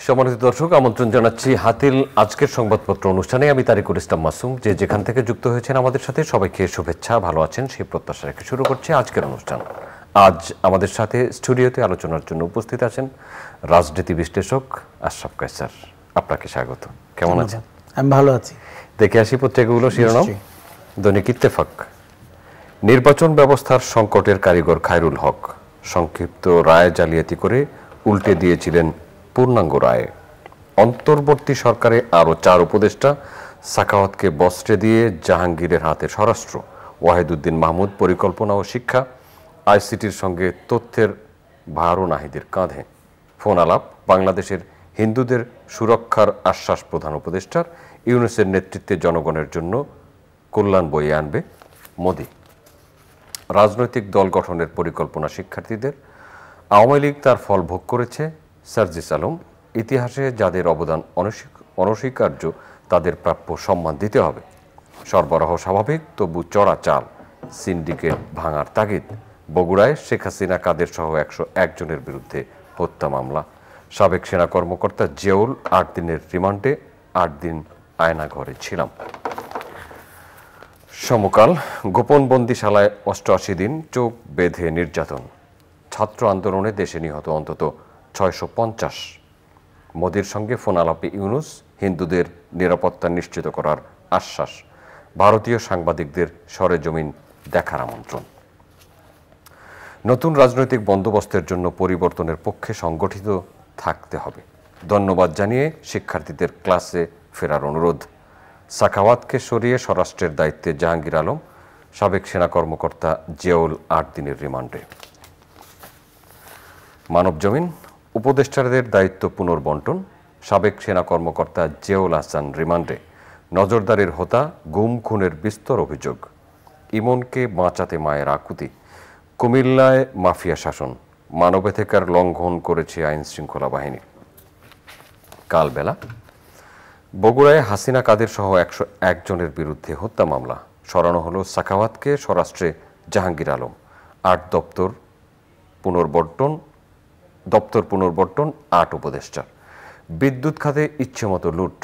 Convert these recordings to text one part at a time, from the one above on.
সম্মানিত দর্শক, আমন্ত্রণ জানাচ্ছি হাতিল আজকের সংবাদপত্র অনুষ্ঠানে। আমি তারিকুল ইসলাম মাসুম। যে যেখান থেকে যুক্ত হয়েছেন আমাদের সাথে সবাইকে শুভেচ্ছা, ভালো আছেন সেই প্রত্যাশা রেখে শুরু করছি আজকের অনুষ্ঠান। আজ আমাদের সাথে স্টুডিওতে আলোচনার জন্য উপস্থিত আছেন রাজনীতি বিশ্লেষক আশরাফ কায়সার। আপনাকে স্বাগত। কেমন আছেন? আমি ভালো আছি। দেখে আসি পত্রিকাগুলো শিরোনাম। দৈনিক ইত্তেফাক, নির্বাচন ব্যবস্থার সংকটের কারিগর খায়রুল হক, সংক্ষিপ্ত রায় জালিয়াতি করে উল্টে দিয়েছিলেন পূর্ণাঙ্গ রায়। অন্তর্বর্তী সরকারে আরও 4 উপদেষ্টা, সাখাওয়াতকে বস্ত্রে দিয়ে জাহাঙ্গীরের হাতে স্বরাষ্ট্র, ওয়াহিদুদ্দিন মাহমুদ পরিকল্পনা ও শিক্ষা, আইসিটির সঙ্গে তথ্যের ভারও নাহিদের কাঁধে। ফোন আলাপ, বাংলাদেশের হিন্দুদের সুরক্ষার আশ্বাস প্রধান উপদেষ্টার, ইউনূসের নেতৃত্বে জনগণের জন্য কল্যাণ বয়ে আনবে মোদি। রাজনৈতিক দল গঠনের পরিকল্পনা শিক্ষার্থীদের, আওয়ামী লীগ তার ফল ভোগ করেছে, সার্জিস আলম, ইতিহাসে যাদের অবদান অনস্বীকার্য তাদের প্রাপ্য সম্মান দিতে হবে। সরবরাহ স্বাভাবিক তবু চড়া চাল, সিন্ডিকেট ভাঙার তাগিদ। বগুড়ায় শেখ হাসিনা কাদের সহ 101 জনের বিরুদ্ধে হত্যা মামলা। সাবেক সেনা কর্মকর্তা জিয়াউল 8 দিনের রিমান্ডে, 8 দিন আয়নাঘরে ছিলাম। সমকাল, গোপন বন্দিশালায় 88 দিন চোখ বেঁধে নির্যাতন। ছাত্র আন্দোলনে দেশে নিহত অন্তত 650। মোদির সঙ্গে ফোন আলাপে ইউনূস, হিন্দুদের নিরাপত্তা নিশ্চিত করার আশ্বাস। ভারতীয় সাংবাদিকদের সরেজমিন দেখার আমন্ত্রণ। নতুন রাজনৈতিক বন্দোবস্তের জন্য পরিবর্তনের পক্ষে সংগঠিত থাকতে হবে। ধন্যবাদ জানিয়ে শিক্ষার্থীদের ক্লাসে ফেরার অনুরোধ। সাখাওয়াতকে সরিয়ে স্বরাষ্ট্রের দায়িত্বে জাহাঙ্গীর আলম, সাবেক সেনা কর্মকর্তা জিয়াউল 8 দিনের রিমান্ডে। মানবজমিন, উপদেষ্টাদের দায়িত্ব পুনর্বণ্টন, সাবেক সেনা কর্মকর্তা জিয়াউল হাসান রিমান্ডে। নজরদারির হোতা, গুম খুনের বিস্তর অভিযোগ। ইমনকে বাঁচাতে মায়ের আকুতি। কুমিল্লায় মাফিয়া শাসন, মানবাধিকার লঙ্ঘন করেছে আইন শৃঙ্খলা বাহিনী। কালবেলা, বগুড়ায় হাসিনা কাদের সহ 101 জনের বিরুদ্ধে হত্যা মামলা। সরানো হলো সাখাওয়াতকে, স্বরাষ্ট্রে জাহাঙ্গীর আলম। 8 দপ্তর পুনর্বণ্টন, 8 উপদেষ্টার। বিদ্যুৎ খাতে ইচ্ছেমতো লুট।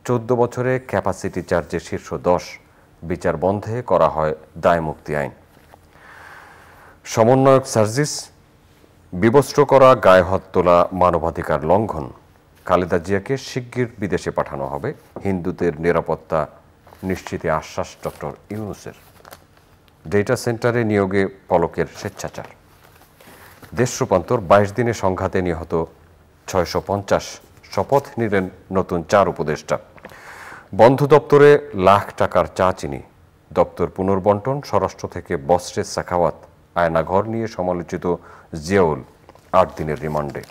14 বছরে ক্যাপাসিটি চার্জে শীর্ষ 10, বিচার বন্ধে করা হয় দায়মুক্তি আইন। সমন্বয়ক সার্জিস, বিবস্ত্র করা, গায়ে হাত তোলা মানবাধিকার লঙ্ঘন। খালেদা জিয়াকে শিগগির বিদেশে পাঠানো হবে, হিন্দুদের নিরাপত্তা নিশ্চিতে আশ্বাস ডক্টর ইউনূসের। ডেটা সেন্টারে নিয়োগে পলকের স্বেচ্ছাচার। দেশ রূপান্তর, 22 দিনে সংঘাতে নিহত 650। শপথ নিলেন নতুন 4 উপদেষ্টা। বন্ধ দপ্তরে লাখ টাকার চা চিনি। দপ্তর পুনর্বণ্টন, স্বরাষ্ট্র থেকে বস্ত্রে সাখাওয়াত, আয়নাঘর নিয়ে সমালোচিত জিয়াউল 8 দিনের রিমান্ডে।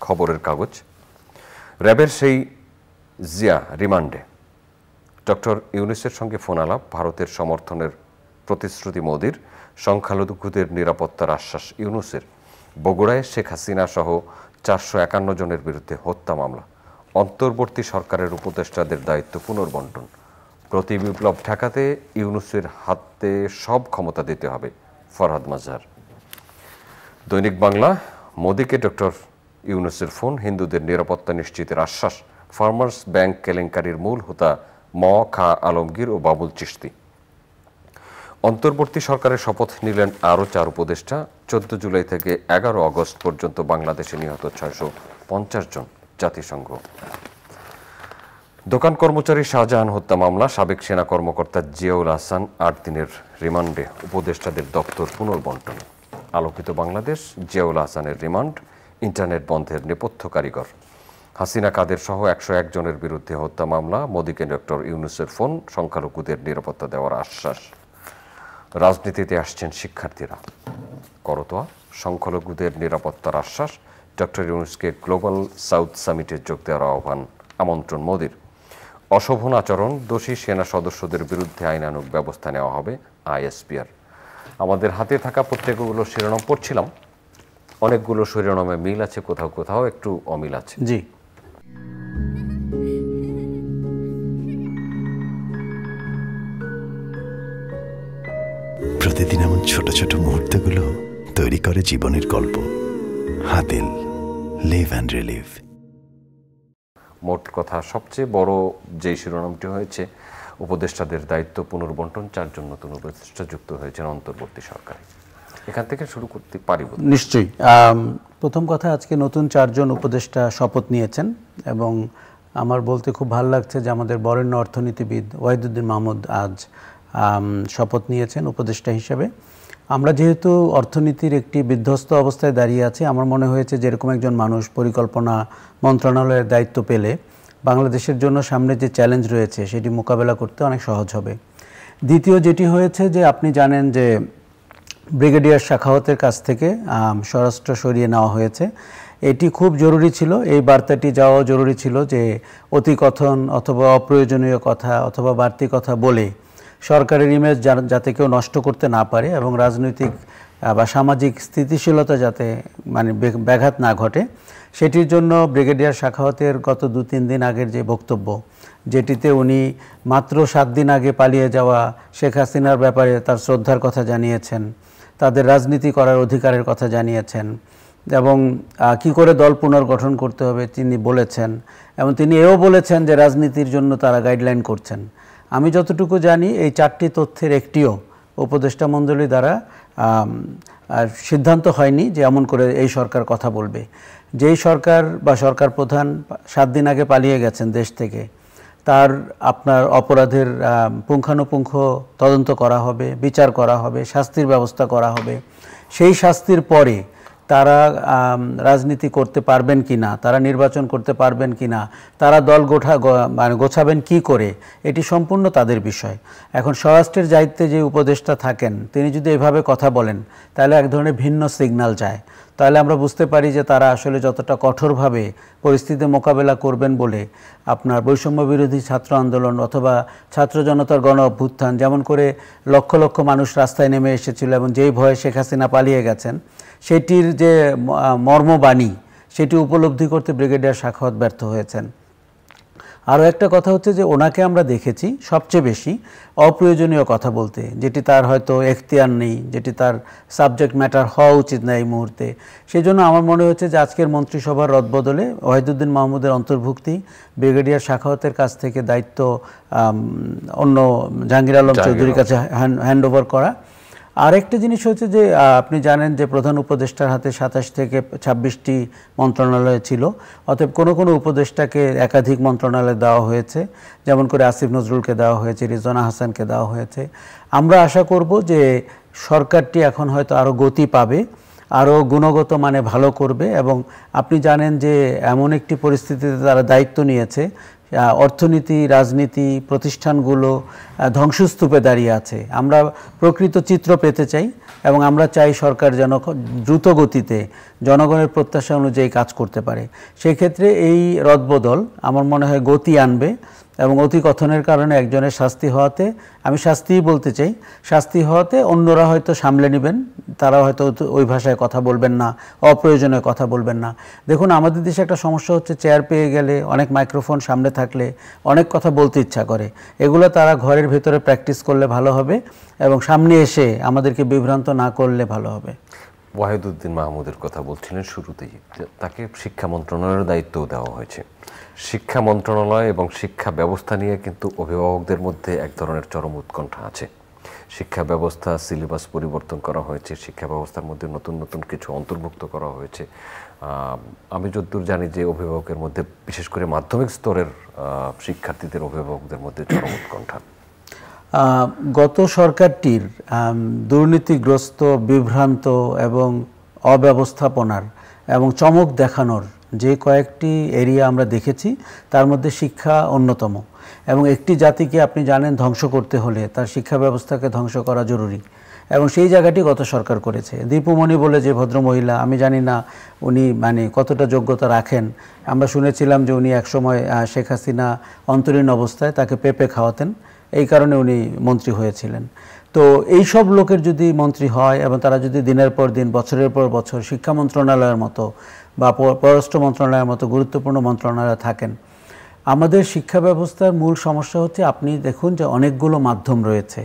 খবরের কাগজ, র্যাবের সেই জিয়া রিমান্ডে। ডক্টর ইউনূসের সঙ্গে ফোন আলাপ, ভারতের সমর্থনের প্রতিশ্রুতি মোদির, সংখ্যালঘুদের নিরাপত্তার আশ্বাস ইউনূসের। বগুড়ায় শেখ হাসিনা সহ 451 জনের বিরুদ্ধে হত্যা মামলা। অন্তর্বর্তী সরকারের উপদেষ্টাদের দায়িত্ব পুনর্বণ্টন। প্রতি বিপ্লব ঠেকাতে ইউনূসের হাতে সব ক্ষমতা দিতে হবে, ফরহাদ মাজহার। দৈনিক বাংলা, মোদিকে ডক্টর ইউনূসের ফোন, হিন্দুদের নিরাপত্তা নিশ্চিতের আশ্বাস। ফার্মার্স ব্যাংক কেলেঙ্কারির মূল হোতা খা আলমগীর ও বাবুল চিশতি। অন্তর্বর্তী সরকারের শপথ নিলেন আরও 4 উপদেষ্টা। 14 জুলাই থেকে 11 আগস্ট পর্যন্ত বাংলাদেশে নিহত 650 জন, জাতিসংঘ। দোকান কর্মচারী শাহজাহান হত্যা মামলা, সাবেক সেনা কর্মকর্তা জিয়াউল হাসান 8 দিনের রিমান্ডে, উপদেষ্টাদের দপ্তর পুনর্বণ্টন। আলোকিত বাংলাদেশ, জিয়াউল হাসানের রিমান্ড, ইন্টারনেট বন্ধের নেপথ্য কারিগর। হাসিনা কাদের সহ 101 জনের বিরুদ্ধে হত্যা মামলা। মোদিকে ডক্টর ইউনূসের ফোন, সংখ্যালঘুদের নিরাপত্তা দেওয়ার আশ্বাস। রাজনীতিতে আসছেন শিক্ষার্থীরা। করতোয়া, সংখ্যালঘুদের নিরাপত্তার আশ্বাস। ডক্টর ইউনূসকে গ্লোবাল সাউথ সামিটে যোগ দেওয়ার আহ্বান, আমন্ত্রণ মোদির। অশোভন আচরণ, দোষী সেনা সদস্যদের বিরুদ্ধে আইনানুগ ব্যবস্থা নেওয়া হবে আইএসপিআর। আমাদের হাতে থাকা পত্রিকাগুলো শিরোনাম পড়ছিলাম। অনেকগুলো শিরোনামে মিল আছে, কোথাও কোথাও একটু অমিল আছে। জি, প্রতিদিন এমন ছোট ছোট মুহূর্তগুলো তৈরি করে জীবনের গল্প। Hatil, Live and relive. মোট কথা সবচেয়ে বড় যে শিরোনামটি হয়েছে উপদেষ্টাদের দায়িত্ব পুনর্বন্টন, 4 জন নতুন উপদেষ্টা যুক্ত হয়েছেন অন্তর্বর্তী সরকারে। এখান থেকে শুরু করতে পারি নিশ্চয়ই। প্রথম কথা, আজকে নতুন 4 জন উপদেষ্টা শপথ নিয়েছেন এবং আমার বলতে খুব ভালো লাগছে যে আমাদের বরেণ্য অর্থনীতিবিদ ওয়াহিদুদ্দিন মাহমুদ আজ শপথ নিয়েছেন উপদেষ্টা হিসেবে। আমরা যেহেতু অর্থনীতির একটি বিধ্বস্ত অবস্থায় দাঁড়িয়ে আছি, আমার মনে হয়েছে যেরকম একজন মানুষ পরিকল্পনা মন্ত্রণালয়ের দায়িত্ব পেলে বাংলাদেশের জন্য সামনে যে চ্যালেঞ্জ রয়েছে সেটি মোকাবেলা করতে অনেক সহজ হবে। দ্বিতীয় যেটি হয়েছে যে আপনি জানেন যে ব্রিগেডিয়ার শাখাওয়াতের কাছ থেকে স্বরাষ্ট্র সরিয়ে নেওয়া হয়েছে। এটি খুব জরুরি ছিল, এই বার্তাটি যাওয়া জরুরি ছিল যে অতিকথন অথবা অপ্রয়োজনীয় কথা অথবা বাড়তি কথা বলে সরকারের ইমেজ যাতে কেউ নষ্ট করতে না পারে এবং রাজনৈতিক বা সামাজিক স্থিতিশীলতা যাতে ব্যাঘাত না ঘটে, সেটির জন্য ব্রিগেডিয়ার শাখাওয়াতের গত 2-3 দিন আগের যে বক্তব্য, যেটিতে উনি মাত্র 7 দিন আগে পালিয়ে যাওয়া শেখ হাসিনার ব্যাপারে তার শ্রদ্ধার কথা জানিয়েছেন, তাদের রাজনীতি করার অধিকারের কথা জানিয়েছেন এবং কি করে দল পুনর্গঠন করতে হবে তিনি বলেছেন এবং তিনি এও বলেছেন যে রাজনীতির জন্য তারা গাইডলাইন করছেন। আমি যতটুকু জানি এই 4টি তথ্যের একটিও উপদেষ্টা মণ্ডলী দ্বারা সিদ্ধান্ত হয়নি যে এমন করে এই সরকার কথা বলবে। যেই সরকার বা সরকার প্রধান 7 দিন আগে পালিয়ে গেছেন দেশ থেকে, তার আপনার অপরাধের পুঙ্খানুপুঙ্খ তদন্ত করা হবে, বিচার করা হবে, শাস্তির ব্যবস্থা করা হবে। সেই শাস্তির পরে তারা রাজনীতি করতে পারবেন কি না, তারা নির্বাচন করতে পারবেন কি না, তারা দল গোছাবেন কি করে, এটি সম্পূর্ণ তাদের বিষয়। এখন স্বরাষ্ট্রের দায়িত্বে যে উপদেষ্টা থাকেন তিনি যদি এভাবে কথা বলেন তাহলে এক ধরনের ভিন্ন সিগন্যাল যায়। তাহলে আমরা বুঝতে পারি যে তারা আসলে যতটা কঠোরভাবে পরিস্থিতি মোকাবেলা করবেন বলে আপনার বৈষম্য বিরোধী ছাত্র আন্দোলন অথবা ছাত্র জনতার গণ অভ্যুত্থান, যেমন করে লক্ষ লক্ষ মানুষ রাস্তায় নেমে এসেছিল এবং যেই ভয়ে শেখ হাসিনা পালিয়ে গেছেন, সেটির যে মর্মবাণী সেটি উপলব্ধি করতে ব্রিগেডিয়ার শাখাওয়াত ব্যর্থ হয়েছেন। আরও একটা কথা হচ্ছে যে ওনাকে আমরা দেখেছি সবচেয়ে বেশি অপ্রয়োজনীয় কথা বলতে, যেটি তার হয়তো এখতিয়ার নেই, যেটি তার সাবজেক্ট ম্যাটার হওয়া উচিত না এই মুহূর্তে। সেই জন্য আমার মনে হচ্ছে যে আজকের মন্ত্রিসভার রদবদলে ওয়াহিদুদ্দিন মাহমুদের অন্তর্ভুক্তি, ব্রিগেডিয়ার শাখাওয়াতের কাছ থেকে দায়িত্ব অন্য জাহাঙ্গীর আলম চৌধুরীর কাছে হ্যান্ড ওভার করা। আরেকটা জিনিস হচ্ছে যে আপনি জানেন যে প্রধান উপদেষ্টার হাতে 27 থেকে 26টি মন্ত্রণালয় ছিল, অতএব কোনো কোনো উপদেষ্টাকে একাধিক মন্ত্রণালয় দেওয়া হয়েছে, যেমন করে আসিফ নজরুলকে দেওয়া হয়েছে, রিজওয়ানা হাসানকে দেওয়া হয়েছে। আমরা আশা করব যে সরকারটি এখন হয়তো আরও গতি পাবে, আরও গুণগত মানে ভালো করবে এবং আপনি জানেন যে এমন একটি পরিস্থিতিতে তারা দায়িত্ব নিয়েছে, অর্থনীতি, রাজনীতি, প্রতিষ্ঠানগুলো ধ্বংসস্তূপে দাঁড়িয়ে আছে। আমরা প্রকৃত চিত্র পেতে চাই এবং আমরা চাই সরকার যেন দ্রুত গতিতে জনগণের প্রত্যাশা অনুযায়ী কাজ করতে পারে। সেই ক্ষেত্রে এই রদবদল আমার মনে হয় গতি আনবে এবং অতিকথনের কারণে একজনের শাস্তি হওয়াতে, আমি শাস্তিই বলতে চাই, শাস্তি হওয়াতে অন্যরা হয়তো সামলে নেবেন, তারা হয়তো ওই ভাষায় কথা বলবেন না, অপ্রয়োজনীয় কথা বলবেন না। দেখুন আমাদের দেশে একটা সমস্যা হচ্ছে, চেয়ার পেয়ে গেলে, অনেক মাইক্রোফোন সামনে থাকলে অনেক কথা বলতে ইচ্ছা করে। এগুলো তারা ঘরের ভেতরে প্র্যাকটিস করলে ভালো হবে এবং সামনে এসে আমাদেরকে বিভ্রান্ত না করলে ভালো হবে। ওয়াহিদুদ্দিন মাহমুদের কথা বলছিলেন শুরুতেই, তাকে শিক্ষা মন্ত্রণালয়ের দায়িত্বও দেওয়া হয়েছে। শিক্ষা মন্ত্রণালয় এবং শিক্ষা ব্যবস্থা নিয়ে কিন্তু অভিভাবকদের মধ্যে এক ধরনের চরম উৎকণ্ঠা আছে। শিক্ষা ব্যবস্থা, সিলেবাস পরিবর্তন করা হয়েছে, শিক্ষা ব্যবস্থার মধ্যে নতুন নতুন কিছু অন্তর্ভুক্ত করা হয়েছে। আমি যতদূর জানি যে অভিভাবকের মধ্যে, বিশেষ করে মাধ্যমিক স্তরের শিক্ষার্থীদের অভিভাবকদের মধ্যে চরম উৎকণ্ঠা। গত সরকারটির দুর্নীতিগ্রস্ত, বিভ্রান্ত এবং অব্যবস্থাপনার এবং চমক দেখানোর যে কয়েকটি এরিয়া আমরা দেখেছি, তার মধ্যে শিক্ষা অন্যতম। এবং একটি জাতিকে আপনি জানেন ধ্বংস করতে হলে তার শিক্ষা ব্যবস্থাকে ধ্বংস করা জরুরি এবং সেই জায়গাটি গত সরকার করেছে। দীপুমণি বলে যে ভদ্রমহিলা, আমি জানি না উনি কতটা যোগ্যতা রাখেন। আমরা শুনেছিলাম যে উনি একসময় শেখ হাসিনা অন্তরীণ অবস্থায় তাকে পেঁপে খাওয়াতেন, এই কারণে উনি মন্ত্রী হয়েছিলেন। তো এই সব লোকের যদি মন্ত্রী হয় এবং তারা যদি দিনের পর দিন, বছরের পর বছর শিক্ষা মন্ত্রণালয়ের মতো বা পররাষ্ট্র মন্ত্রণালয়ের মতো গুরুত্বপূর্ণ মন্ত্রণালয়ে থাকেন, আমাদের শিক্ষা ব্যবস্থার মূল সমস্যা হচ্ছে, আপনি দেখুন যে অনেকগুলো মাধ্যম রয়েছে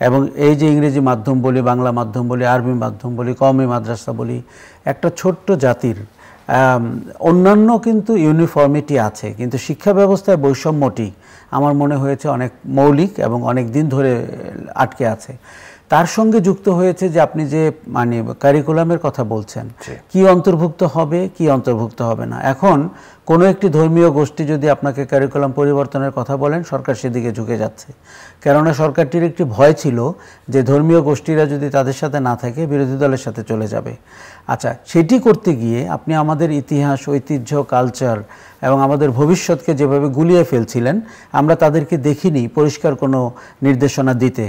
এবং এই যে ইংরেজি মাধ্যম বলি, বাংলা মাধ্যম বলি, আরবি মাধ্যম বলি, কওমি মাদ্রাসা বলি, একটা ছোট্ট জাতির অন্যান্য কিন্তু ইউনিফর্মিটি আছে, কিন্তু শিক্ষা ব্যবস্থায় বৈষম্যটি আমার মনে হয়েছে অনেক মৌলিক এবং অনেক দিন ধরে আটকে আছে। তার সঙ্গে যুক্ত হয়েছে যে আপনি যে মানে কারিকুলামের কথা বলছেন, কি অন্তর্ভুক্ত হবে কি অন্তর্ভুক্ত হবে না। এখন কোনো একটি ধর্মীয় গোষ্ঠী যদি আপনাকে কারিকুলাম পরিবর্তনের কথা বলেন, সরকার সেদিকে ঝুঁকে যাচ্ছে। কেননা সরকারটির একটি ভয় ছিল যে ধর্মীয় গোষ্ঠীরা যদি তাদের সাথে না থাকে বিরোধী দলের সাথে চলে যাবে। আচ্ছা, সেটি করতে গিয়ে আপনি আমাদের ইতিহাস, ঐতিহ্য, কালচার এবং আমাদের ভবিষ্যৎকে যেভাবে গুলিয়ে ফেলছিলেন, আমরা তাদেরকে দেখিনি পরিষ্কার কোনো নির্দেশনা দিতে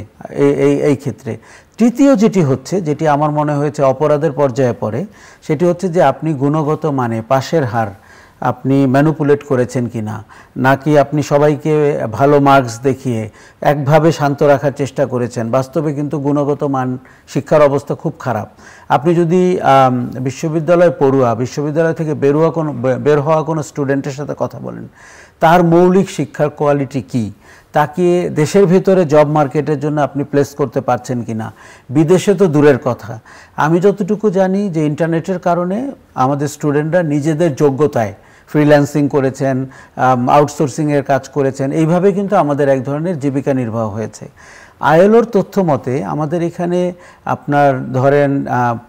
এই ক্ষেত্রে। তৃতীয় যেটি হচ্ছে, যেটি আমার মনে হয়েছে অপরাধের পর্যায়ে পড়ে, সেটি হচ্ছে যে আপনি গুণগত মানে পাশের হার আপনি ম্যানুপুলেট করেছেন কিনা, নাকি আপনি সবাইকে ভালো মার্কস দেখিয়ে একভাবে শান্ত রাখার চেষ্টা করেছেন। বাস্তবে কিন্তু গুণগত মান শিক্ষার অবস্থা খুব খারাপ। আপনি যদি বিশ্ববিদ্যালয় পড়ুয়া, বিশ্ববিদ্যালয় থেকে বের হওয়া কোনো স্টুডেন্টের সাথে কথা বলেন, তার মৌলিক শিক্ষার কোয়ালিটি কি, তাকে দেশের ভিতরে জব মার্কেটের জন্য আপনি প্লেস করতে পারছেন কিনা, বিদেশে তো দূরের কথা। আমি যতটুকু জানি যে ইন্টারনেটের কারণে আমাদের স্টুডেন্টরা নিজেদের যোগ্যতায় ফ্রিল্যান্সিং করেছেন, আউটসোর্সিংয়ের কাজ করেছেন, এইভাবে কিন্তু আমাদের এক ধরনের জীবিকা নির্বাহ হয়েছে। আইএলওর তথ্য মতে আমাদের এখানে আপনার ধরেন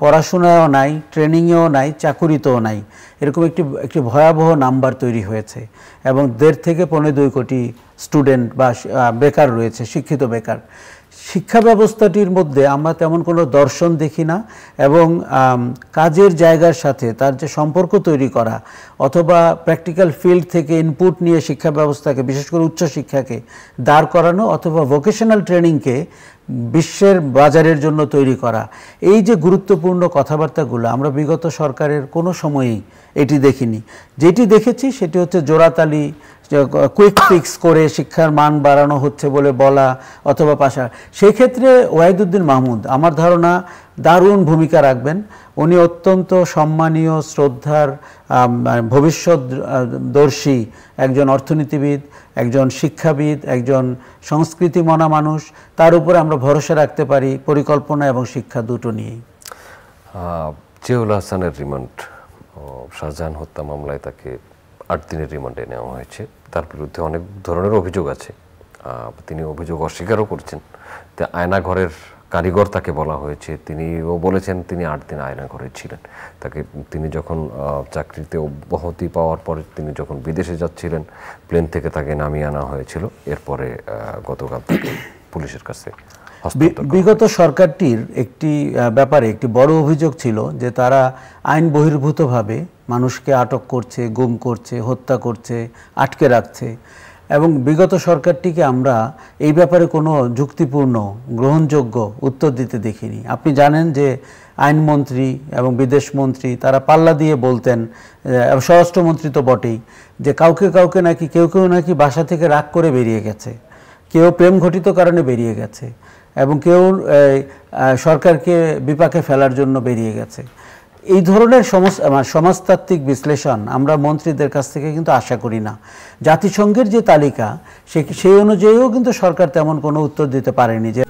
পড়াশোনাও নাই, ট্রেনিংয়েও নাই, চাকুরিতেও নাই, এরকম একটি ভয়াবহ নাম্বার তৈরি হয়েছে এবং 1.5 থেকে 2.25 কোটি স্টুডেন্ট বা বেকার রয়েছে, শিক্ষিত বেকার। শিক্ষা ব্যবস্থাটির মধ্যে আমরা তেমন কোনো দর্শন দেখি না এবং কাজের জায়গার সাথে তার যে সম্পর্ক তৈরি করা অথবা প্র্যাকটিক্যাল ফিল্ড থেকে ইনপুট নিয়ে শিক্ষা ব্যবস্থাকে, বিশেষ করে উচ্চশিক্ষাকে দাঁড় করানো অথবা ভোকেশনাল ট্রেনিংকে বিশ্বের বাজারের জন্য তৈরি করা, এই যে গুরুত্বপূর্ণ কথাবার্তাগুলো আমরা বিগত সরকারের কোনো সময়ই এটি দেখিনি। যেটি দেখেছি সেটি হচ্ছে জোড়াতালি, কুইক ফিক্স করে শিক্ষার মান বাড়ানো হচ্ছে বলে বলা অথবা পাশা। সেই ক্ষেত্রে ওয়াহিদুদ্দিন মাহমুদ আমার ধারণা দারুণ ভূমিকা রাখবেন। উনি অত্যন্ত সম্মানীয়, শ্রদ্ধার, ভবিষ্যৎদর্শী একজন অর্থনীতিবিদ, একজন শিক্ষাবিদ, একজন সংস্কৃতি মনা মানুষ। তার উপরে আমরা ভরসা রাখতে পারি পরিকল্পনা এবং শিক্ষা দুটো নিয়েই। জিয়াউল হাসানের রিমান্ড, শাহজাহান হত্যা মামলায় তাকে 8 দিনের রিমান্ডে নেওয়া হয়েছে। তার বিরুদ্ধে অনেক ধরনের অভিযোগ আছে, তিনি অভিযোগ অস্বীকারও করছেন। আয়নাঘরের কারিগর তাকে বলা হয়েছে, তিনিও বলেছেন তিনি 8 দিন আয়নাঘরে ছিলেন। তিনি যখন চাকরিতে অব্যাহতি পাওয়ার পরে তিনি যখন বিদেশে যাচ্ছিলেন, প্লেন থেকে তাকে নামিয়ে আনা হয়েছিল। এরপরে গতকাল তাকে পুলিশের কাছে। বিগত সরকারটির একটি ব্যাপারে একটি বড় অভিযোগ ছিল যে তারা আইন বহির্ভূতভাবে মানুষকে আটক করছে, গুম করছে, হত্যা করছে, আটকে রাখছে এবং বিগত সরকারটিকে আমরা এই ব্যাপারে কোনো যুক্তিপূর্ণ গ্রহণযোগ্য উত্তর দিতে দেখিনি। আপনি জানেন যে আইনমন্ত্রী এবং বিদেশমন্ত্রী তারা পাল্লা দিয়ে বলতেন, স্বরাষ্ট্রমন্ত্রী তো বটেই, যে কাউকে নাকি কেউ নাকি বাসা থেকে রাগ করে বেরিয়ে গেছে, কেউ প্রেম ঘটিত কারণে বেরিয়ে গেছে এবং কেউ সরকারকে বিপাকে ফেলার জন্য বেরিয়ে গেছে। এই ধরনের সমাজতাত্ত্বিক বিশ্লেষণ আমরা মন্ত্রীদের কাছ থেকে কিন্তু আশা করি না। জাতিসংঘের যে তালিকা সেই অনুযায়ীও কিন্তু সরকার তেমন কোনো উত্তর দিতে পারেনি। যে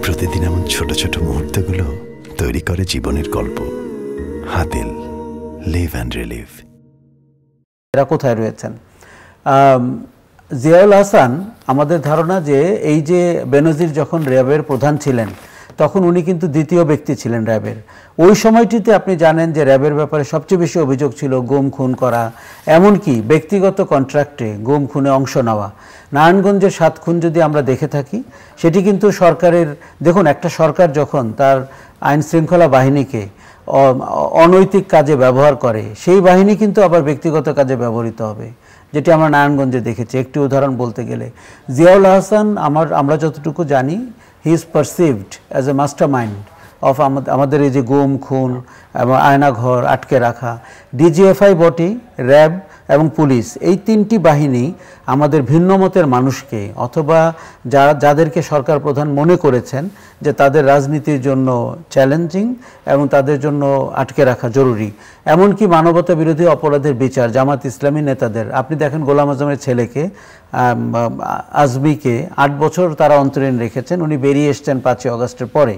প্রতিদিন এমন ছোট ছোট মুহূর্তগুলো তৈরি করে জীবনের গল্প। Hatil, live and relive. এরা কোথায় রয়েছেন? জিয়াউল হাসান, আমাদের ধারণা যে এই যে বেনজির যখন র্যাবের প্রধান ছিলেন তখন উনি কিন্তু দ্বিতীয় ব্যক্তি ছিলেন র্যাবের। ওই সময়টিতে আপনি জানেন যে র্যাবের ব্যাপারে সবচেয়ে বেশি অভিযোগ ছিল গুম খুন করা, এমনকি ব্যক্তিগত কন্ট্রাক্টে গুম খুনে অংশ নেওয়া। নারায়ণগঞ্জের 7 খুন যদি আমরা দেখে থাকি, সেটি কিন্তু সরকারের, দেখুন একটা সরকার যখন তার আইন শৃঙ্খলা বাহিনীকে অনৈতিক কাজে ব্যবহার করে, সেই বাহিনী কিন্তু আবার ব্যক্তিগত কাজে ব্যবহৃত হবে, যেটি আমরা নারায়ণগঞ্জে দেখেছি। একটি উদাহরণ বলতে গেলে জিয়াউল হাসান, আমরা যতটুকু জানি, he is perceived as a master mind of আমাদের এই যে গুম খুন এবং আয়নাঘর আটকে রাখা। ডিজিএফআই বটি, র্যাব এবং পুলিশ, এই 3টি বাহিনী আমাদের ভিন্ন মতের মানুষকে অথবা যাদেরকে সরকার প্রধান মনে করেছেন যে তাদের রাজনীতির জন্য চ্যালেঞ্জিং এবং তাদের জন্য আটকে রাখা জরুরি। এমনকি মানবতা বিরোধী অপরাধের বিচার, জামাত ইসলামী নেতাদের, আপনি দেখেন গোলাম আজমের ছেলেকে আজমিকে 8 বছর তারা অন্তরীণ রেখেছেন, উনি বেরিয়ে এসছেন 5ই আগস্টের পরে।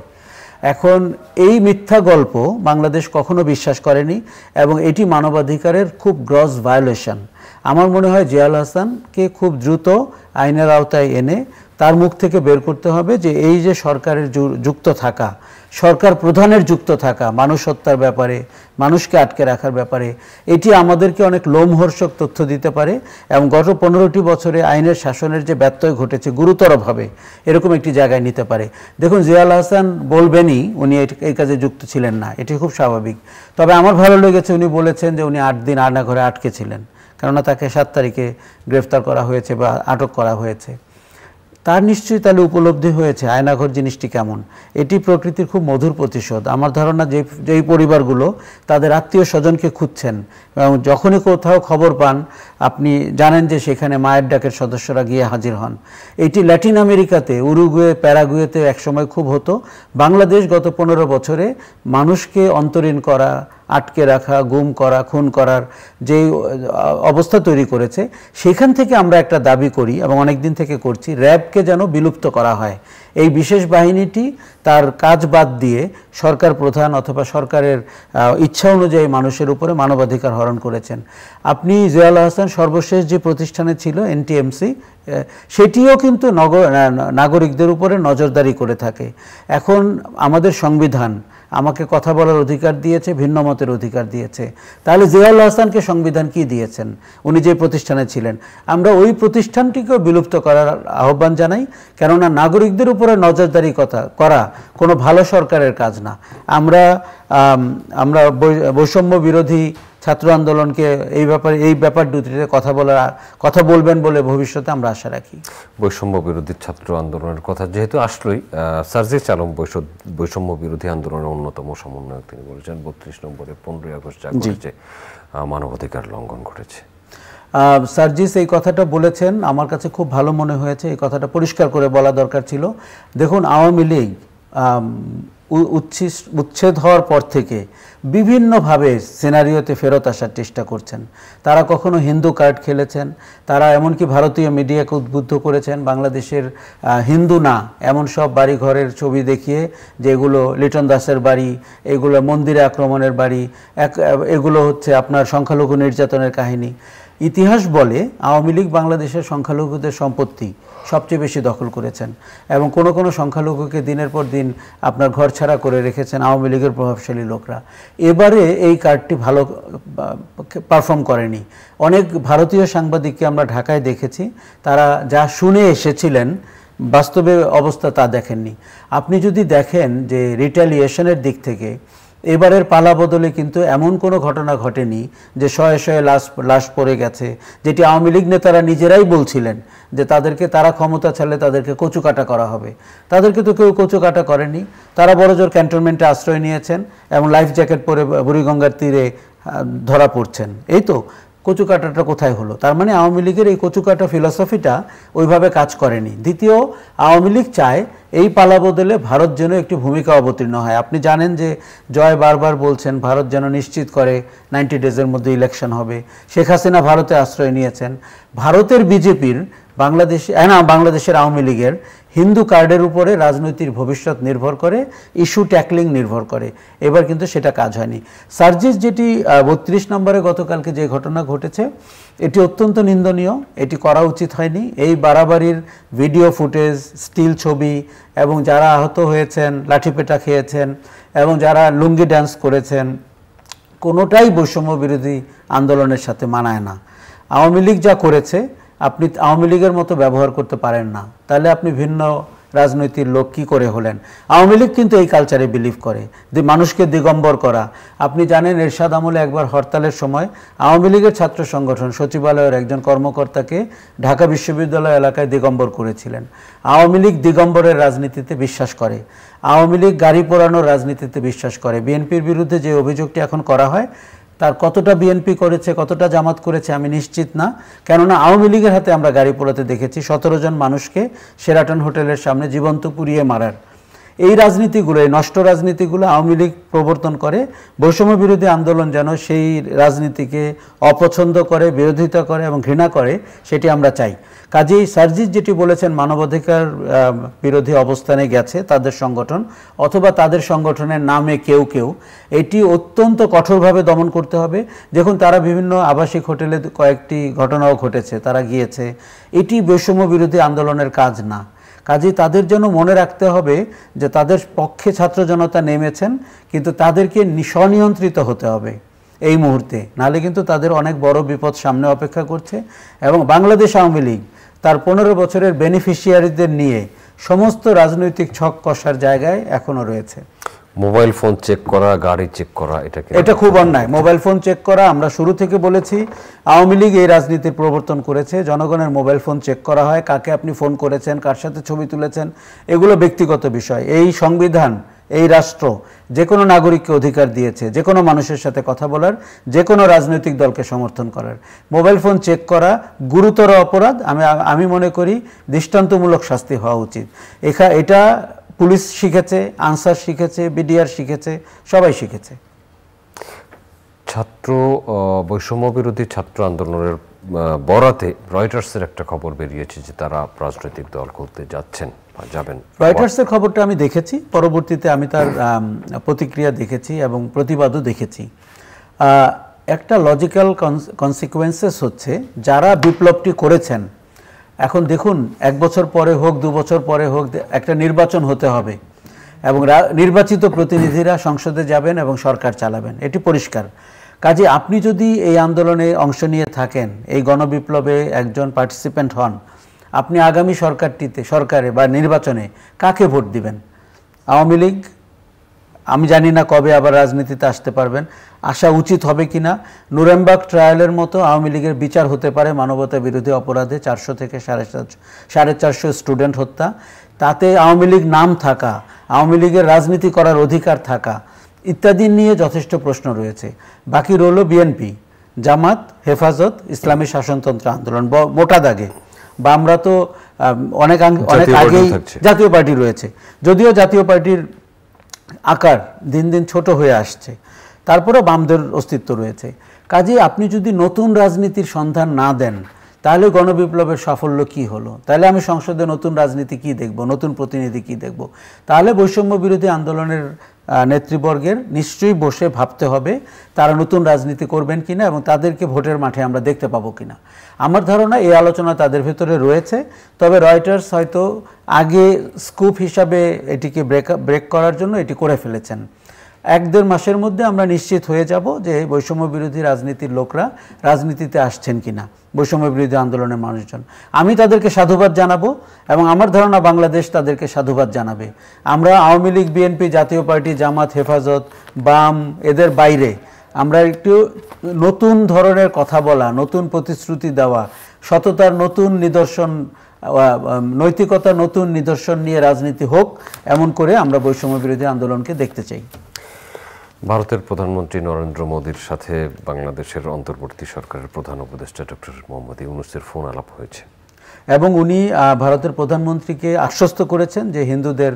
এখন এই মিথ্যা গল্প বাংলাদেশ কখনো বিশ্বাস করেনি এবং এটি মানবাধিকারের খুব গ্রস ভায়োলেশন। আমার মনে হয় জিয়াউল হাসানকে খুব দ্রুত আইনের আওতায় এনে তার মুখ থেকে বের করতে হবে যে এই যে সরকারের যুক্ত থাকা, সরকার প্রধানের যুক্ত থাকা মানুষ হত্যার ব্যাপারে, মানুষকে আটকে রাখার ব্যাপারে, এটি আমাদেরকে অনেক লোমহর্ষক তথ্য দিতে পারে এবং গত 15টি বছরে আইনের শাসনের যে ব্যত্যয় ঘটেছে গুরুতরভাবে এরকম একটি জায়গায় নিতে পারে। দেখুন, জিয়াউল হাসান বলবেনই উনি এই কাজে যুক্ত ছিলেন না, এটি খুব স্বাভাবিক। তবে আমার ভালো লেগেছে উনি বলেছেন যে উনি 8 দিন আয়নাঘরে আটকে ছিলেন, কেননা তাকে 7 তারিখে গ্রেফতার করা হয়েছে বা আটক করা হয়েছে। তার নিশ্চয়ই তাহলে উপলব্ধি হয়েছে আয়নাঘর জিনিসটি কেমন। এটি প্রকৃতির খুব মধুর প্রতিশোধ। আমার ধারণা যেই পরিবারগুলো তাদের আত্মীয় স্বজনকে খুঁজছেন এবং যখনই কোথাও খবর পান আপনি জানেন যে সেখানে মায়ের ডাকের সদস্যরা গিয়ে হাজির হন। এটি ল্যাটিন আমেরিকাতে, উরুগুয়ে, প্যারাগুয়েতে একসময় খুব হতো। বাংলাদেশ গত 15 বছরে মানুষকে অন্তরীণ করা, আটকে রাখা, গুম করা, খুন করার যে অবস্থা তৈরি করেছে, সেখান থেকে আমরা একটা দাবি করি এবং অনেক দিন থেকে করছি, র্যাবকে যেন বিলুপ্ত করা হয়। এই বিশেষ বাহিনীটি তার কাজ বাদ দিয়ে সরকার প্রধান অথবা সরকারের ইচ্ছা অনুযায়ী মানুষের উপরে মানবাধিকার হরণ করেছেন। আপনি জিয়াউল হাসান সর্বশেষ যে প্রতিষ্ঠানে ছিল এনটিএমসি, সেটিও কিন্তু নাগরিকদের উপরে নজরদারি করে থাকে। এখন আমাদের সংবিধান আমাকে কথা বলার অধিকার দিয়েছে, ভিন্ন মতের অধিকার দিয়েছে। তাহলে জিয়াউল হাসানকে সংবিধান কি দিয়েছেন? উনি যে প্রতিষ্ঠানে ছিলেন, আমরা ওই প্রতিষ্ঠানটিকেও বিলুপ্ত করার আহ্বান জানাই, কেননা নাগরিকদের উপরে নজরদারি করা কোনো ভালো সরকারের কাজ না। আমরা বৈষম্য বিরোধী ছাত্র আন্দোলনকে এই ব্যাপার দুটিতে কথা বলবেন বলে ভবিষ্যতে আমরা আশা রাখি। বৈষম্য বিরোধী ছাত্র আন্দোলনের কথা যেহেতু আসলোই, সার্জিস আলম বৈষম্য বিরোধী আন্দোলনের অন্যতম সমন্বয়ক, তিনি বলেছেন 32 নম্বরে 15ই আগস্ট যা ঘটেছে মানবাধিকার লঙ্ঘন ঘটেছে। সার্জিস এই কথাটা বলেছেন, আমার কাছে খুব ভালো মনে হয়েছে। এই কথাটা পরিষ্কার করে বলা দরকার ছিল। দেখুন, আওয়ামী লীগ উচ্ছেদ হওয়ার পর থেকে বিভিন্নভাবে সিনারিওতে ফেরত আসার চেষ্টা করছেন। তারা কখনো হিন্দু কার্ড খেলেছেন, তারা এমনকি ভারতীয় মিডিয়াকে উদ্বুদ্ধ করেছেন বাংলাদেশের হিন্দু না এমন সব বাড়ি ঘরের ছবি দেখিয়ে, যেগুলো লিটন দাসের বাড়ি, এগুলো মন্দিরে আক্রমণের বাড়ি, এগুলো হচ্ছে আপনার সংখ্যালঘু নির্যাতনের কাহিনী। ইতিহাস বলে আওয়ামী লীগ বাংলাদেশের সংখ্যালঘুদের সম্পত্তি সবচেয়ে বেশি দখল করেছেন এবং কোনো কোনো সংখ্যালঘুকে দিনের পর দিন আপনার ঘর ছাড়া করে রেখেছেন আওয়ামী লীগের প্রভাবশালী লোকরা। এবারে এই কার্ডটি ভালো পারফর্ম করেনি। অনেক ভারতীয় সাংবাদিককে আমরা ঢাকায় দেখেছি, তারা যা শুনে এসেছিলেন বাস্তবে অবস্থা তা দেখেননি। আপনি যদি দেখেন যে রিটালিয়েশনের দিক থেকে এবারের পালা বদলে কিন্তু এমন কোনো ঘটনা ঘটেনি যে শয়ে শয়ে লাশ পড়ে গেছে, যেটি আওয়ামী লীগ নেতারা নিজেরাই বলছিলেন যে তারা ক্ষমতা ছাড়লে তাদেরকে কচুকাটা করা হবে। তাদেরকে তো কেউ কচুকাটা করেনি। তারা বড়জোর ক্যান্টনমেন্টে আশ্রয় নিয়েছেন এবং লাইফ জ্যাকেট পরে বুড়িগঙ্গার তীরে ধরা পড়ছেন। এই তো কচুকাটাটা কোথায় হলো? তার মানে আওয়ামী লীগের এই কচুকাটা ফিলসফিটা ওইভাবে কাজ করেনি। দ্বিতীয়, আওয়ামী লীগ চায় এই পালা বদলে ভারত যেন একটি ভূমিকা অবতীর্ণ হয়। আপনি জানেন যে জয় বারবার বলছেন ভারত যেন নিশ্চিত করে 90 ডেজের মধ্যে ইলেকশন হবে। শেখ হাসিনা ভারতে আশ্রয় নিয়েছেন। ভারতের বিজেপির বাংলাদেশের আওয়ামী লীগের হিন্দু কার্ডের উপরে রাজনৈতিক ভবিষ্যৎ নির্ভর করে, ইস্যু ট্যাকলিং নির্ভর করে। এবার কিন্তু সেটা কাজ হয়নি। সার্জিস যেটি 32 নম্বরে গতকালকে যে ঘটনা ঘটেছে, এটি অত্যন্ত নিন্দনীয়। এটি করা উচিত হয়নি। এই বাড়াবাড়ির ভিডিও ফুটেজ, স্টিল ছবি এবং যারা আহত হয়েছেন, লাঠিপেটা খেয়েছেন এবং যারা লুঙ্গি ড্যান্স করেছেন, কোনোটাই বৈষম্য বিরোধী আন্দোলনের সাথে মানায় না। আওয়ামী লীগ যা করেছে আপনি আওয়ামী লীগের মতো ব্যবহার করতে পারেন না, তাহলে আপনি ভিন্ন রাজনৈতিক লোক কি করে হলেন? আওয়ামী লীগ কিন্তু এই কালচারে বিলিভ করে, যে মানুষকে দিগম্বর করা। আপনি জানেন এরশাদ আমলে একবার হরতালের সময় আওয়ামী লীগের ছাত্র সংগঠন সচিবালয়ের একজন কর্মকর্তাকে ঢাকা বিশ্ববিদ্যালয় এলাকায় দিগম্বর করেছিলেন। আওয়ামী লীগ দিগম্বরের রাজনীতিতে বিশ্বাস করে, আওয়ামী লীগ গাড়ি পোড়ানোর রাজনীতিতে বিশ্বাস করে। বিএনপির বিরুদ্ধে যে অভিযোগটি এখন করা হয়, তার কতটা বিএনপি করেছে, কতটা জামাত করেছে আমি নিশ্চিত না, কেননা আওয়ামী লীগের হাতে আমরা গাড়ি পোড়াতে দেখেছি 17 জন মানুষকে শেরাটন হোটেলের সামনে জীবন্ত পুড়িয়ে মারার। এই রাজনীতিগুলো, এই নষ্ট রাজনীতিগুলো আওয়ামী লীগ প্রবর্তন করে। বৈষম্য বিরোধী আন্দোলন যেন সেই রাজনীতিকে অপছন্দ করে, বিরোধিতা করে এবং ঘৃণা করে, সেটি আমরা চাই। কাজেই সার্জিস যেটি বলেছেন, মানবাধিকার বিরোধী অবস্থানে গেছে তাদের সংগঠন অথবা তাদের সংগঠনের নামে কেউ কেউ, এটি অত্যন্ত কঠোরভাবে দমন করতে হবে। দেখুন, তারা বিভিন্ন আবাসিক হোটেলে কয়েকটি ঘটনাও ঘটেছে, তারা গিয়েছে, এটি বৈষম্য বিরোধী আন্দোলনের কাজ না। কাজেই তাদের জন্য মনে রাখতে হবে যে তাদের পক্ষে ছাত্র জনতা নেমেছেন, কিন্তু তাদেরকে স্বনিয়ন্ত্রিত হতে হবে এই মুহূর্তে, নাহলে কিন্তু তাদের অনেক বড় বিপদ সামনে অপেক্ষা করছে। এবং বাংলাদেশ আওয়ামী লীগ তার 15 বছরের বেনিফিশিয়ারিদের নিয়ে সমস্ত রাজনৈতিক ছক কষার জায়গায় এখনো রয়েছে। মোবাইল ফোন চেক করা, গাড়ি চেক করা, এটা খুব অন্যায়। মোবাইল ফোন চেক করা, আমরা শুরু থেকে বলেছি, আওয়ামী লীগ এই রাজনীতির প্রবর্তন করেছে। জনগণের মোবাইল ফোন চেক করা হয়, কাকে আপনি ফোন করেছেন, কার সাথে ছবি তুলেছেন, এগুলো ব্যক্তিগত বিষয়। এই সংবিধান, এই রাষ্ট্র যে কোনো নাগরিককে অধিকার দিয়েছে যে কোনো মানুষের সাথে কথা বলার, যে কোনো রাজনৈতিক দলকে সমর্থন করার। মোবাইল ফোন চেক করা গুরুতর অপরাধ। আমি মনে করি দৃষ্টান্তমূলক শাস্তি হওয়া উচিত। এটা পুলিশ শিখেছে, আনসার শিখেছে, বিডিআর শিখেছে, সবাই শিখেছে। ছাত্র বৈষম্য বিরোধী ছাত্র আন্দোলনের বরাতে রয়টার্সের একটা খবর বেরিয়েছে যে তারা রাজনৈতিক দল খুলতে যাচ্ছেন বা যাবেন। রয়টার্সের খবরটা আমি দেখেছি, পরবর্তীতে আমি তার প্রতিক্রিয়া দেখেছি এবং প্রতিবাদও দেখেছি। একটা লজিক্যাল কনসিকুয়েন্সেস হচ্ছে, যারা বিপ্লবটি করেছেন, এখন দেখুন 1 বছর পরে হোক, 2 বছর পরে হোক, একটা নির্বাচন হতে হবে এবং নির্বাচিত প্রতিনিধিরা সংসদে যাবেন এবং সরকার চালাবেন, এটি পরিষ্কার। কাজে আপনি যদি এই আন্দোলনে অংশ নিয়ে থাকেন, এই গণবিপ্লবে একজন পার্টিসিপেন্ট হন, আপনি আগামী সরকারে বা নির্বাচনে কাকে ভোট দিবেন? আওয়ামী লীগ, আমি জানি না কবে আবার রাজনীতিতে আসতে পারবেন, আসা উচিত হবে কিনা। নুরেমবার্গ ট্রায়ালের মতো আওয়ামী লীগের বিচার হতে পারে মানবতা বিরোধী অপরাধে, 400 থেকে 450 স্টুডেন্ট হত্যা, তাতে আওয়ামী লীগ নাম থাকা, আওয়ামী লীগের রাজনীতি করার অধিকার থাকা ইত্যাদি নিয়ে যথেষ্ট প্রশ্ন রয়েছে। বাকি রইল বিএনপি, জামাত, হেফাজত, ইসলামী শাসনতন্ত্র আন্দোলন, মোটা দাগে। বা আমরা তো অনেক আগেই জাতীয় পার্টি রয়েছে, যদিও জাতীয় পার্টির আকার দিন দিন ছোট হয়ে আসছে, তারপরে বামদের অস্তিত্ব রয়েছে। কাজে আপনি যদি নতুন রাজনীতির সন্ধান না দেন, তাহলে গণবিপ্লবের সাফল্য কি হলো? তাহলে আমি সংসদে নতুন রাজনীতি কি দেখব, নতুন প্রতিনিধি কি দেখব? তাহলে বৈষম্য বিরোধী আন্দোলনের নেতৃবর্গের নিশ্চয়ই বসে ভাবতে হবে তারা নতুন রাজনীতি করবেন কিনা এবং তাদেরকে ভোটের মাঠে আমরা দেখতে পাবো কিনা। আমার ধারণা এই আলোচনা তাদের ভেতরে রয়েছে। তবে রয়টার্স হয়তো আগে স্কুপ হিসাবে এটিকে ব্রেক করার জন্য এটি করে ফেলেছেন। 1-1.5 মাসের মধ্যে আমরা নিশ্চিত হয়ে যাব যে বৈষম্য বিরোধী রাজনীতির লোকরা রাজনীতিতে আসছেন কিনা, বৈষম্য বিরোধী আন্দোলনের মানুষজন। আমি তাদেরকে সাধুবাদ জানাবো এবং আমার ধারণা বাংলাদেশ তাদেরকে সাধুবাদ জানাবে। আমরা আওয়ামী লীগ, বিএনপি, জাতীয় পার্টি, জামাত, হেফাজত, বাম, এদের বাইরে আমরা একটু নতুন ধরনের কথা বলা, নতুন প্রতিশ্রুতি দেওয়া, সততার নতুন নিদর্শন, নৈতিকতার নতুন নিদর্শন নিয়ে রাজনীতি হোক, এমন করে আমরা বৈষম্য বিরোধী আন্দোলনকে দেখতে চাই। ভারতের প্রধানমন্ত্রী নরেন্দ্র মোদীর সাথে বাংলাদেশের অন্তর্বর্তী সরকারের প্রধান উপদেষ্টা ডক্টর মোহাম্মদ ইউনূসের ফোন আলাপ হয়েছে এবং উনি ভারতের প্রধানমন্ত্রীকে আশ্বস্ত করেছেন যে হিন্দুদের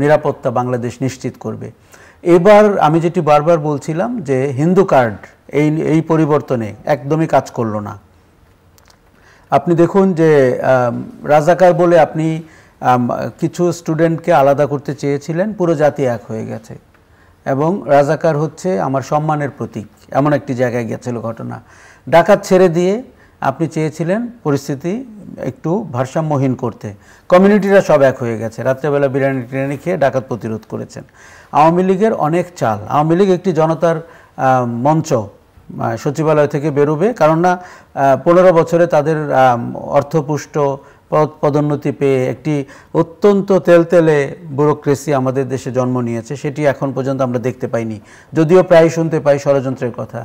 নিরাপত্তা বাংলাদেশ নিশ্চিত করবে। এবার আমি যেটি বারবার বলছিলাম যে হিন্দু কার্ড এই পরিবর্তনে একদমই কাজ করলো না। আপনি দেখুন যে রাজাকার বলে আপনি কিছু স্টুডেন্টকে আলাদা করতে চেয়েছিলেন, পুরো জাতি এক হয়ে গেছে এবং রাজাকার হচ্ছে আমার সম্মানের প্রতীক, এমন একটি জায়গায় গেছিল ঘটনা। ডাকাত ছেড়ে দিয়ে আপনি চেয়েছিলেন পরিস্থিতি একটু ভারসাম্যহীন করতে, কমিউনিটিরা সব এক হয়ে গেছে, রাত্রেবেলা বিরিয়ানি টিরিয়ানি খেয়ে ডাকাত প্রতিরোধ করেছেন। আওয়ামী লীগের অনেক চাল, আওয়ামী লীগ একটি জনতার মঞ্চ সচিবালয় থেকে বেরোবে, কারণ না 15 বছরে তাদের অর্থপুষ্ট পদোন্নতি পেয়ে একটি অত্যন্ত তেলতেলে ব্যুরোক্রেসি আমাদের দেশে জন্ম নিয়েছে, সেটি এখন পর্যন্ত আমরা দেখতে পাইনি, যদিও প্রায় শুনতে পাই ষড়যন্ত্রের কথা।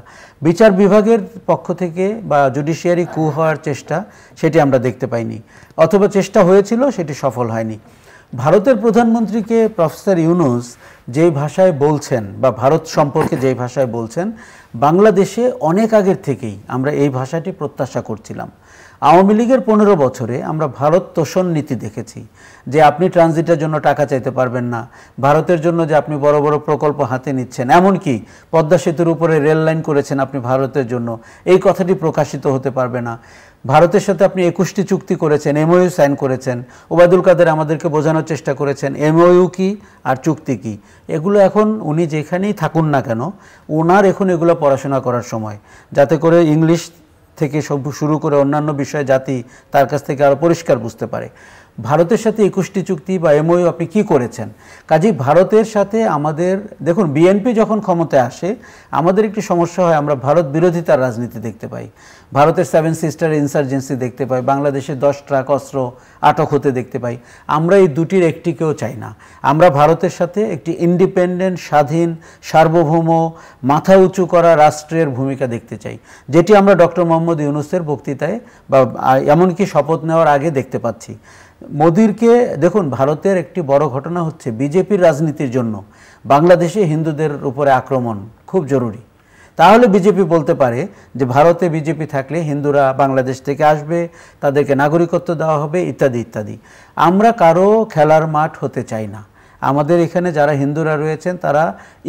বিচার বিভাগের পক্ষ থেকে বা জুডিশিয়ারি কু হওয়ার চেষ্টা, সেটি আমরা দেখতে পাইনি, অথবা চেষ্টা হয়েছিল সেটি সফল হয়নি। ভারতের প্রধানমন্ত্রীকে প্রফেসর ইউনূস যেই ভাষায় বলছেন বা ভারত সম্পর্কে যেই ভাষায় বলছেন, বাংলাদেশে অনেক আগের থেকেই আমরা এই ভাষাটি প্রত্যাশা করছিলাম। আওয়ামী লীগের 15 বছরে আমরা ভারত তোষণ নীতি দেখেছি, যে আপনি ট্রানজিটের জন্য টাকা চাইতে পারবেন না, ভারতের জন্য যে আপনি বড় বড় প্রকল্প হাতে নিচ্ছেন, এমনকি পদ্মা সেতুর উপরে রেল লাইন করেছেন আপনি ভারতের জন্য, এই কথাটি প্রকাশিত হতে পারবে না। ভারতের সাথে আপনি 21টি চুক্তি করেছেন, এমওইউ সাইন করেছেন। ওবায়দুল কাদের আমাদেরকে বোঝানোর চেষ্টা করেছেন এমওইউ কি আর চুক্তি কি। এগুলো এখন উনি যেখানেই থাকুন না কেন, ওনার এখন এগুলো পড়াশোনা করার সময়, যাতে করে ইংলিশ থেকে সব শুরু করে অন্যান্য বিষয় জাতি তার কাছ থেকে আরও পরিষ্কার বুঝতে পারে। ভারতের সাথে 21টি চুক্তি বা এমওইউ আপনি কি করেছেন? কাজেই ভারতের সাথে আমাদের, দেখুন বিএনপি যখন ক্ষমতায় আসে আমাদের একটি সমস্যা হয়, আমরা ভারত বিরোধিতার রাজনীতি দেখতে পাই, ভারতের 7 সিস্টার ইনসার্জেন্সি দেখতে পাই, বাংলাদেশে 10 ট্রাক অস্ত্র আটক হতে দেখতে পাই। আমরা এই দুটির একটিকেও চাই না। আমরা ভারতের সাথে একটি ইন্ডিপেন্ডেন্ট, স্বাধীন, সার্বভৌম, মাথা উঁচু করা রাষ্ট্রের ভূমিকা দেখতে চাই, যেটি আমরা ডক্টর মোহাম্মদ ইউনূসের বক্তৃতায় বা এমনকি শপথ নেওয়ার আগে দেখতে পাচ্ছি। মোদিরকে দেখুন, ভারতের একটি বড় ঘটনা হচ্ছে বিজেপির রাজনীতির জন্য বাংলাদেশে হিন্দুদের উপরে আক্রমণ খুব জরুরি। তাহলে বিজেপি বলতে পারে যে ভারতে বিজেপি থাকলে হিন্দুরা বাংলাদেশ থেকে আসবে, তাদেরকে নাগরিকত্ব দেওয়া হবে, ইত্যাদি ইত্যাদি। আমরা কারো খেলার মাঠ হতে চাই না। আমাদের এখানে যারা হিন্দুরা রয়েছেন তারা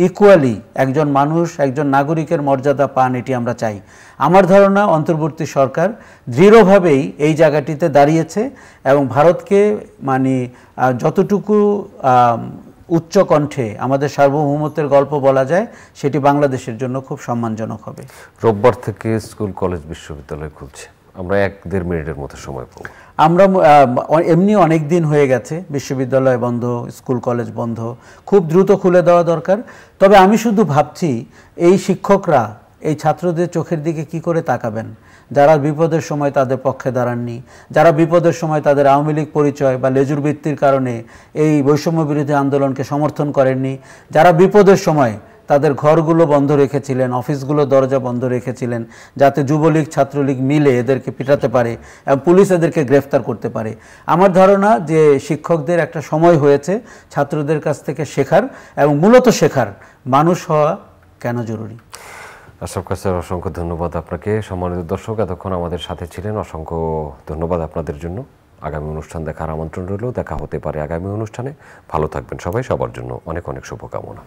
ইকুয়ালি একজন মানুষ, একজন নাগরিকের মর্যাদা পান, এটি আমরা চাই। আমার ধারণা অন্তর্বর্তী সরকার দৃঢ়ভাবেই এই জায়গাটিতে দাঁড়িয়েছে এবং ভারতকে মানে যতটুকু উচ্চ কণ্ঠে আমাদের সার্বভৌমত্বের গল্প বলা যায় সেটি বাংলাদেশের জন্য খুব সম্মানজনক হবে। রোববার থেকে স্কুল, কলেজ, বিশ্ববিদ্যালয় খুলছে, আমরা 1-1.5 মিনিটের মতো সময় পাবো। আমরা এমনি অনেক দিন হয়ে গেছে, বিশ্ববিদ্যালয় বন্ধ, স্কুল কলেজ বন্ধ, খুব দ্রুত খুলে দেওয়া দরকার। তবে আমি শুধু ভাবছি এই শিক্ষকরা এই ছাত্রদের চোখের দিকে কি করে তাকাবেন, যারা বিপদের সময় তাদের পক্ষে দাঁড়াননি, যারা বিপদের সময় তাদের আওয়ামী লীগ পরিচয় বা লেজুর বৃত্তির কারণে এই বৈষম্য বিরোধী আন্দোলনকে সমর্থন করেননি, যারা বিপদের সময় তাদের ঘরগুলো বন্ধ রেখেছিলেন, অফিসগুলো দরজা বন্ধ রেখেছিলেন, যাতে যুবলীগ ছাত্রলীগ মিলে এদেরকে পিটাতে পারে এবং পুলিশ এদেরকে গ্রেফতার করতে পারে। আমার ধারণা যে শিক্ষকদের একটা সময় হয়েছে ছাত্রদের কাছ থেকে শেখার, এবং মূলত শেখার মানুষ হওয়া কেন জরুরি। আশরাফ কায়সার, অসংখ্য ধন্যবাদ আপনাকে। সম্মানিত দর্শক, এতক্ষণ আমাদের সাথে ছিলেন, অসংখ্য ধন্যবাদ আপনাদের জন্য। আগামী অনুষ্ঠান দেখার আমন্ত্রণ রইল, দেখা হতে পারে আগামী অনুষ্ঠানে। ভালো থাকবেন সবাই, সবার জন্য অনেক অনেক শুভকামনা।